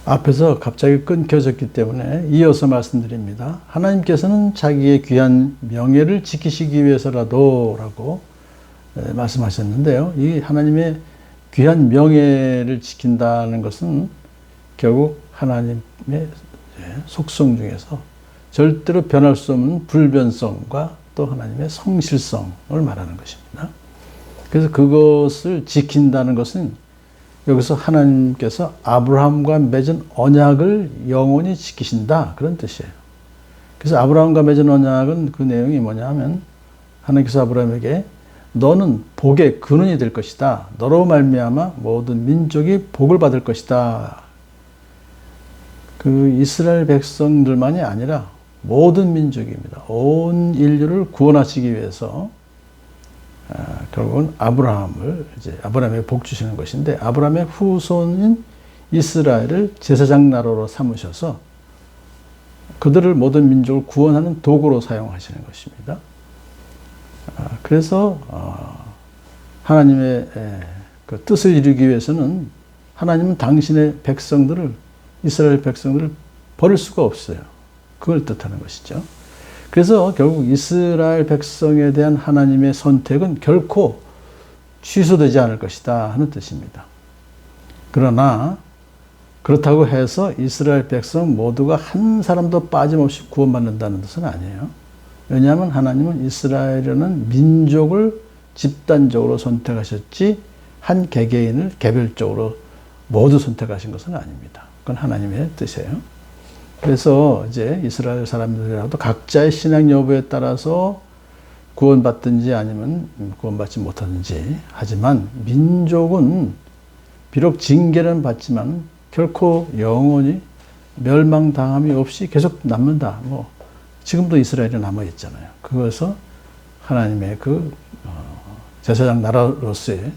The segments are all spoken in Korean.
앞에서 갑자기 끊겨졌기 때문에 이어서 말씀드립니다. 하나님께서는 자기의 귀한 명예를 지키시기 위해서라도 라고 말씀하셨는데요. 이 하나님의 귀한 명예를 지킨다는 것은 결국 하나님의 속성 중에서 절대로 변할 수 없는 불변성과 또 하나님의 성실성을 말하는 것입니다. 그래서 그것을 지킨다는 것은 여기서 하나님께서 아브라함과 맺은 언약을 영원히 지키신다, 그런 뜻이에요. 그래서 아브라함과 맺은 언약은 그 내용이 뭐냐 하면 하나님께서 아브라함에게 너는 복의 근원이 될 것이다. 너로 말미암아 모든 민족이 복을 받을 것이다. 그 이스라엘 백성들만이 아니라 모든 민족입니다. 온 인류를 구원하시기 위해서 결국은 아브라함에게 복 주시는 것인데, 아브라함의 후손인 이스라엘을 제사장 나라로 삼으셔서 그들을 모든 민족을 구원하는 도구로 사용하시는 것입니다. 그래서 하나님의 그 뜻을 이루기 위해서는 하나님은 당신의 백성들을, 이스라엘 백성들을 버릴 수가 없어요. 그걸 뜻하는 것이죠. 그래서 결국 이스라엘 백성에 대한 하나님의 선택은 결코 취소되지 않을 것이다 하는 뜻입니다. 그러나 그렇다고 해서 이스라엘 백성 모두가 한 사람도 빠짐없이 구원받는다는 뜻은 아니에요. 왜냐하면 하나님은 이스라엘이라는 민족을 집단적으로 선택하셨지 한 개개인을 개별적으로 모두 선택하신 것은 아닙니다. 그건 하나님의 뜻이에요. 그래서 이제 이스라엘 사람들이라도 각자의 신앙 여부에 따라서 구원받든지 아니면 구원받지 못하든지, 하지만 민족은 비록 징계는 받지만 결코 영원히 멸망당함이 없이 계속 남는다. 지금도 이스라엘이 남아 있잖아요. 그것서 하나님의 그 제사장 나라로서의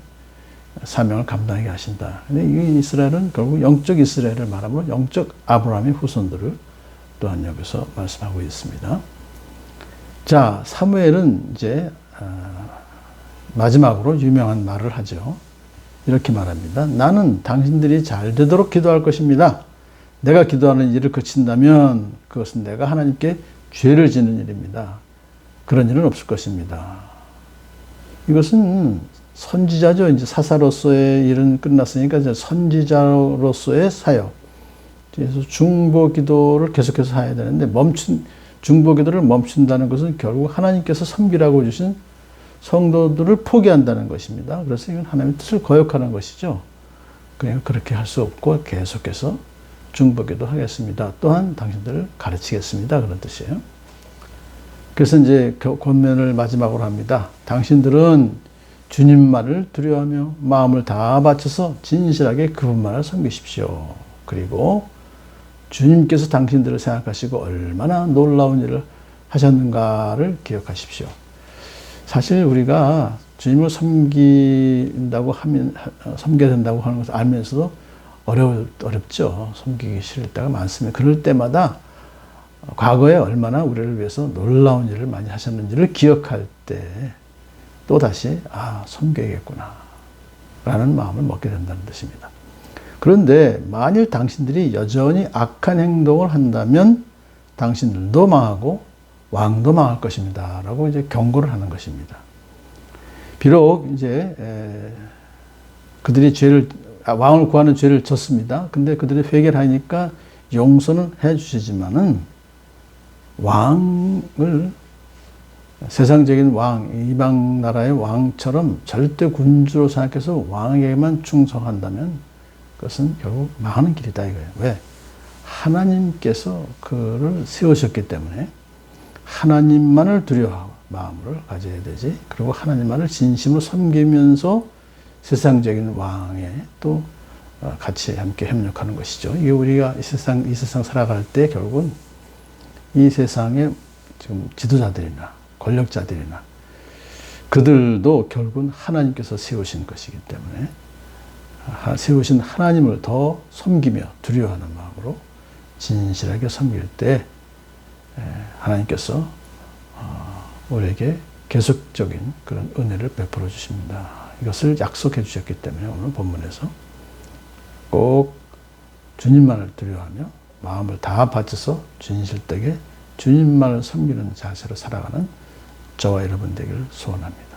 사명을 감당하게 하신다. 근데 이 이스라엘은 결국 영적 이스라엘을 말하면 영적 아브라함의 후손들을 또한 여기서 말씀하고 있습니다. 자, 사무엘은 이제 마지막으로 유명한 말을 하죠. 이렇게 말합니다. 나는 당신들이 잘 되도록 기도할 것입니다. 내가 기도하는 일을 그친다면 그것은 내가 하나님께 죄를 짓는 일입니다. 그런 일은 없을 것입니다. 이것은 선지자죠. 이제 사사로서의 일은 끝났으니까 이제 선지자로서의 사역. 그래서 중보 기도를 계속해서 해야 되는데 중보 기도를 멈춘다는 것은 결국 하나님께서 섬기라고 주신 성도들을 포기한다는 것입니다. 그래서 이건 하나님의 뜻을 거역하는 것이죠. 그러니까 그렇게 할 수 없고 계속해서 중보 기도 하겠습니다. 또한 당신들을 가르치겠습니다. 그런 뜻이에요. 그래서 이제 권면을 마지막으로 합니다. 당신들은 주님만을 두려워하며 마음을 다 바쳐서 진실하게 그분만을 섬기십시오. 그리고 주님께서 당신들을 생각하시고 얼마나 놀라운 일을 하셨는가를 기억하십시오. 사실 우리가 주님을 섬겨야 된다고 하는 것을 알면서도 어렵죠. 섬기기 싫을 때가 많습니다. 그럴 때마다 과거에 얼마나 우리를 위해서 놀라운 일을 많이 하셨는지를 기억할 때 또다시 섬겨야겠구나 라는 마음을 먹게 된다는 뜻입니다. 그런데 만일 당신들이 여전히 악한 행동을 한다면 당신들도 망하고 왕도 망할 것입니다 라고 이제 경고를 하는 것입니다. 비록 이제 그들이 왕을 구하는 죄를 졌습니다. 근데 그들이 회개를 하니까 용서는 해 주시지만은 왕을 세상적인 왕, 이방 나라의 왕처럼 절대 군주로 생각해서 왕에게만 충성한다면 그것은 결국 망하는 길이다 이거예요. 왜? 하나님께서 그를 세우셨기 때문에 하나님만을 두려워하고 마음을 가져야 되지. 그리고 하나님만을 진심으로 섬기면서 세상적인 왕에 또 같이 함께 협력하는 것이죠. 이게 우리가 이 세상 살아갈 때 결국은 이 세상의 지금 지도자들이나 권력자들이나 그들도 결국은 하나님께서 세우신 것이기 때문에 세우신 하나님을 더 섬기며 두려워하는 마음으로 진실하게 섬길 때 하나님께서 우리에게 계속적인 그런 은혜를 베풀어 주십니다. 이것을 약속해 주셨기 때문에 오늘 본문에서 꼭 주님만을 두려워하며 마음을 다 바쳐서 진실되게 주님만을 섬기는 자세로 살아가는 저와 여러분 되기를 소원합니다.